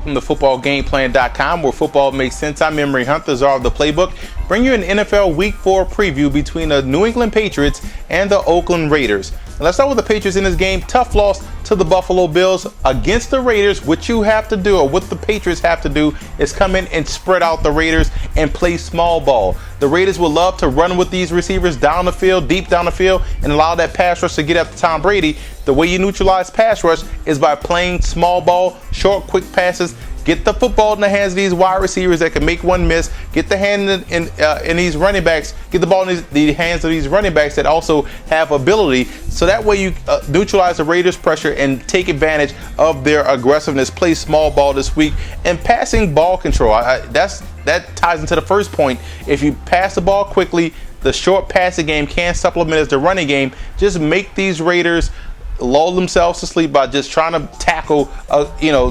welcome to footballgameplan.com, where football makes sense. I'm Emery Hunt, the czar of the playbook. Bring you an NFL Week 4 preview between the New England Patriots and the Oakland Raiders. Now let's start with the Patriots in this game. Tough loss to the Buffalo Bills against the Raiders. What you have to do, or what the Patriots have to do, is come in and spread out the Raiders and play small ball. The Raiders would love to run with these receivers down the field, deep down the field, and allow that pass rush to get after Tom Brady. The way you neutralize pass rush is by playing small ball, short, quick passes. Get the football in the hands of these wide receivers that can make one miss. Get the hand in these running backs. Get the ball in the hands of these running backs that also have ability. So that way you neutralize the Raiders' pressure and take advantage of their aggressiveness. Play small ball this week and passing ball control. That ties into the first point. If you pass the ball quickly, the short passing game can supplement as the running game. Just make these Raiders lull themselves to sleep by just trying to tackle,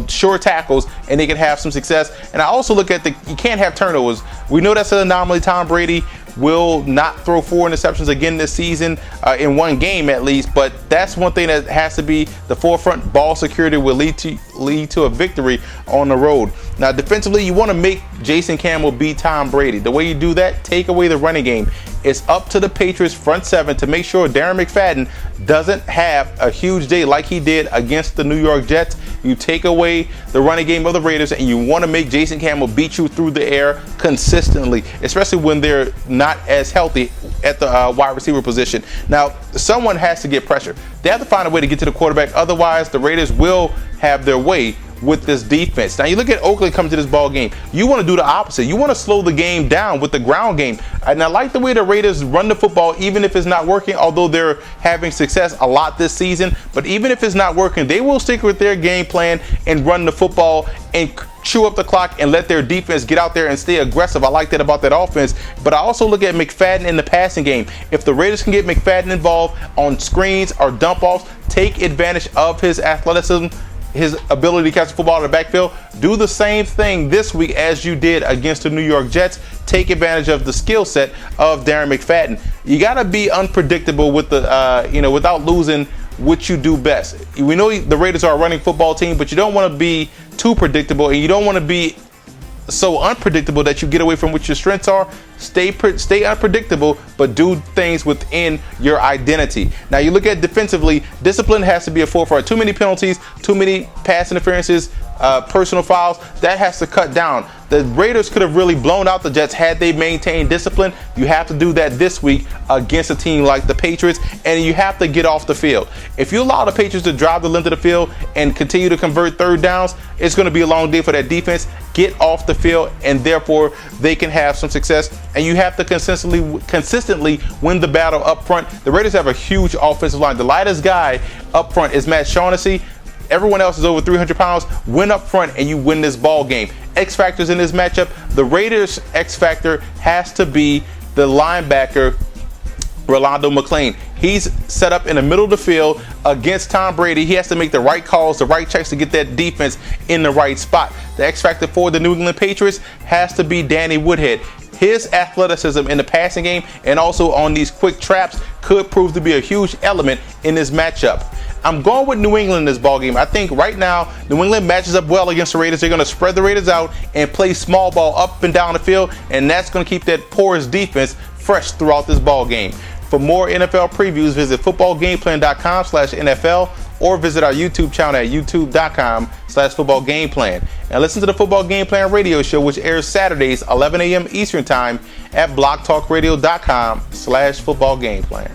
short tackles, and they can have some success. And I also look at you can't have turnovers. We know that's an anomaly. Tom Brady will not throw 4 interceptions again this season, in one game at least, but that's one thing that has to be the forefront. Ball security will lead to a victory on the road. Now defensively, you want to make Jason Campbell beat Tom Brady. The way you do that, take away the running game. It's up to the Patriots front seven to make sure Darren McFadden doesn't have a huge day like he did against the New York Jets. You take away the running game of the Raiders, and you want to make Jason Campbell beat you through the air consistently, especially when they're not as healthy at the wide receiver position. Now, someone has to get pressure. They have to find a way to get to the quarterback. Otherwise, the Raiders will have their way with this defense. Now you look at Oakland come to this ball game. You want to do the opposite. You want to slow the game down with the ground game. And I like the way the Raiders run the football, even if it's not working, although they're having success a lot this season. But even if it's not working, they will stick with their game plan and run the football and chew up the clock and let their defense get out there and stay aggressive. I like that about that offense. But I also look at McFadden in the passing game. If the Raiders can get McFadden involved on screens or dump offs, take advantage of his athleticism, his ability to catch the football in the backfield. Do the same thing this week as you did against the New York Jets. Take advantage of the skill set of Darren McFadden. You got to be unpredictable with the, without losing what you do best. We know the Raiders are a running football team, but you don't want to be too predictable, and you don't want to be so unpredictable that you get away from what your strengths are. Stay unpredictable, but do things within your identity. Now you look at defensively, discipline has to be a forefront. Too many penalties, too many pass interferences, personal fouls, that has to cut down. The Raiders could have really blown out the Jets had they maintained discipline. You have to do that this week against a team like the Patriots, and you have to get off the field. If you allow the Patriots to drive the length of the field and continue to convert third downs, it's going to be a long day for that defense. Get off the field, and therefore they can have some success. And you have to consistently win the battle up front. The Raiders have a huge offensive line. The lightest guy up front is Matt Shaughnessy. Everyone else is over 300 pounds. Win up front and you win this ball game. X factors in this matchup. The Raiders' X factor has to be the linebacker Rolando McClain. He's set up in the middle of the field against Tom Brady. He has to make the right calls, the right checks to get that defense in the right spot. The X factor for the New England Patriots has to be Danny Woodhead. His athleticism in the passing game and also on these quick traps could prove to be a huge element in this matchup. I'm going with New England in this ballgame. I think right now New England matches up well against the Raiders. They're going to spread the Raiders out and play small ball up and down the field, and that's going to keep that porous defense fresh throughout this ballgame. For more NFL previews, visit footballgameplan.com/NFL or visit our YouTube channel at youtube.com/footballgameplan. And listen to the Football Game Plan radio show, which airs Saturdays 11 a.m. Eastern Time at blogtalkradio.com/footballgameplan.